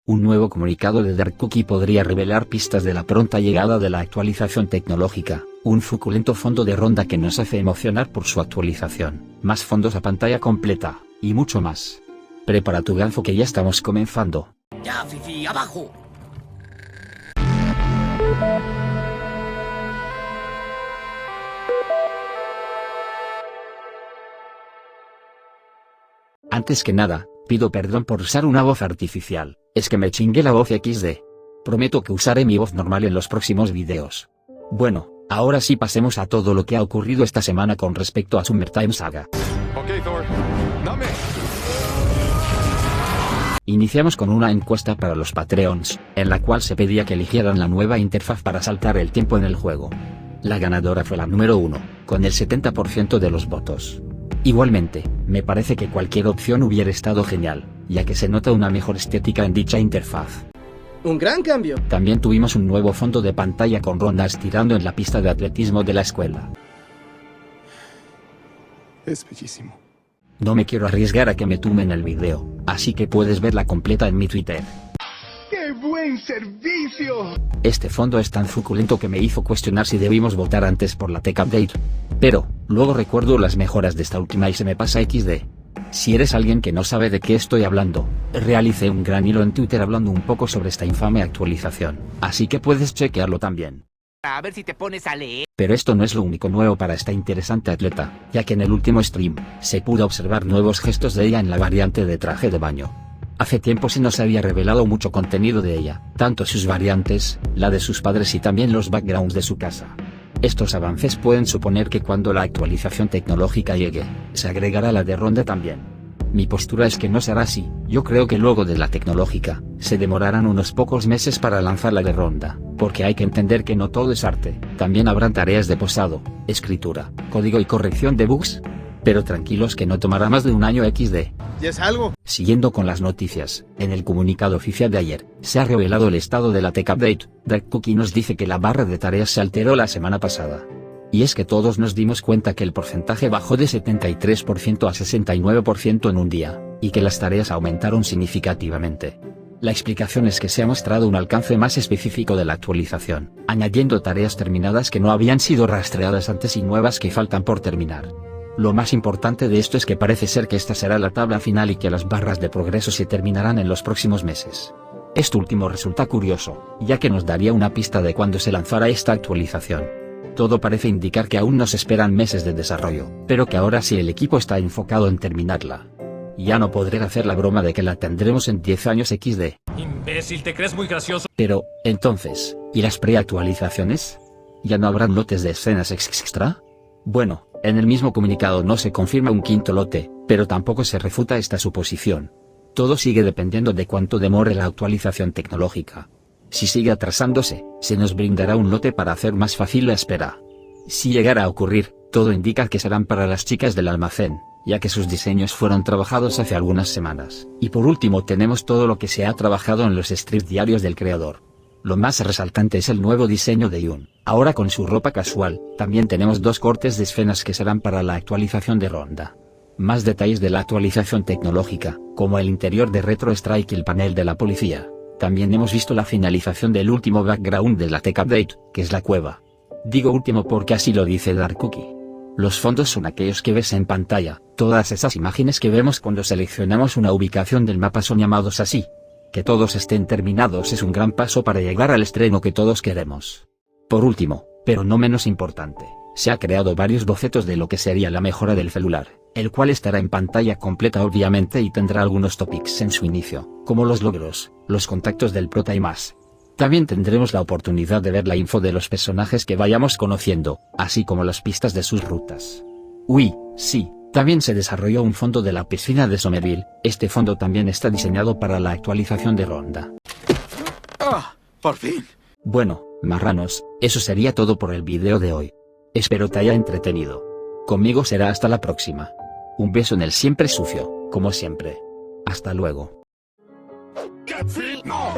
Un nuevo comunicado de Dark Cookie podría revelar pistas de la pronta llegada de la actualización tecnológica, un suculento fondo de ronda que nos hace emocionar por su actualización, más fondos a pantalla completa, y mucho más. Prepara tu ganfo que ya estamos comenzando. ¡Ya, Fifi, abajo! Antes que nada, pido perdón por usar una voz artificial, es que me chingué la voz XD. Prometo que usaré mi voz normal en los próximos videos. Bueno, ahora sí pasemos a todo lo que ha ocurrido esta semana con respecto a Summertime Saga. Ok, Thor, dame. Iniciamos con una encuesta para los Patreons, en la cual se pedía que eligieran la nueva interfaz para saltar el tiempo en el juego. La ganadora fue la número 1, con el 70% de los votos. Igualmente, me parece que cualquier opción hubiera estado genial, ya que se nota una mejor estética en dicha interfaz. Un gran cambio. También tuvimos un nuevo fondo de pantalla con rondas tirando en la pista de atletismo de la escuela. Es bellísimo. No me quiero arriesgar a que me tumben el video, así que puedes verla completa en mi Twitter. ¡Qué buen servicio! Este fondo es tan suculento que me hizo cuestionar si debimos votar antes por la Tech Update. Pero, luego recuerdo las mejoras de esta última y se me pasa XD. Si eres alguien que no sabe de qué estoy hablando, realicé un gran hilo en Twitter hablando un poco sobre esta infame actualización, así que puedes chequearlo también. A ver si te pones a leer. Pero esto no es lo único nuevo para esta interesante atleta, ya que en el último stream, se pudo observar nuevos gestos de ella en la variante de traje de baño. Hace tiempo se nos había revelado mucho contenido de ella, tanto sus variantes, la de sus padres y también los backgrounds de su casa. Estos avances pueden suponer que cuando la actualización tecnológica llegue, se agregará la de ronda también. Mi postura es que no será así, yo creo que luego de la tecnológica, se demorarán unos pocos meses para lanzar la de ronda, porque hay que entender que no todo es arte, también habrán tareas de posado, escritura, código y corrección de bugs. Pero tranquilos que no tomará más de un año XD. ¿Ya es algo? Siguiendo con las noticias, en el comunicado oficial de ayer, se ha revelado el estado de la Tech Update. Dark Cookie nos dice que la barra de tareas se alteró la semana pasada. Y es que todos nos dimos cuenta que el porcentaje bajó de 73% a 69% en un día, y que las tareas aumentaron significativamente. La explicación es que se ha mostrado un alcance más específico de la actualización, añadiendo tareas terminadas que no habían sido rastreadas antes y nuevas que faltan por terminar. Lo más importante de esto es que parece ser que esta será la tabla final y que las barras de progreso se terminarán en los próximos meses. Esto último resulta curioso, ya que nos daría una pista de cuándo se lanzará esta actualización. Todo parece indicar que aún nos esperan meses de desarrollo, pero que ahora sí el equipo está enfocado en terminarla. Ya no podré hacer la broma de que la tendremos en 10 años XD. Imbécil, ¿te crees muy gracioso? Pero, entonces, ¿y las preactualizaciones? ¿Ya no habrán lotes de escenas extra? Bueno, en el mismo comunicado no se confirma un quinto lote, pero tampoco se refuta esta suposición. Todo sigue dependiendo de cuánto demore la actualización tecnológica. Si sigue atrasándose, se nos brindará un lote para hacer más fácil la espera. Si llegara a ocurrir, todo indica que serán para las chicas del almacén, ya que sus diseños fueron trabajados hace algunas semanas. Y por último tenemos todo lo que se ha trabajado en los strips diarios del creador. Lo más resaltante es el nuevo diseño de Yun, ahora con su ropa casual. También tenemos 2 cortes de escenas que serán para la actualización de ronda. Más detalles de la actualización tecnológica, como el interior de Retro Strike y el panel de la policía. También hemos visto la finalización del último background de la Tech Update, que es la cueva. Digo último porque así lo dice Dark Cookie. Los fondos son aquellos que ves en pantalla, todas esas imágenes que vemos cuando seleccionamos una ubicación del mapa son llamados así. Que todos estén terminados es un gran paso para llegar al estreno que todos queremos. Por último, pero no menos importante, se ha creado varios bocetos de lo que sería la mejora del celular, el cual estará en pantalla completa obviamente y tendrá algunos topics en su inicio, como los logros, los contactos del prota y más. También tendremos la oportunidad de ver la info de los personajes que vayamos conociendo, así como las pistas de sus rutas. Uy, sí. También se desarrolló un fondo de la piscina de Somerville. Este fondo también está diseñado para la actualización de ronda. ¡Ah! ¡Por fin! Bueno, marranos, eso sería todo por el video de hoy. Espero te haya entretenido. Conmigo será hasta la próxima. Un beso en el siempre sucio, como siempre. Hasta luego. ¡No!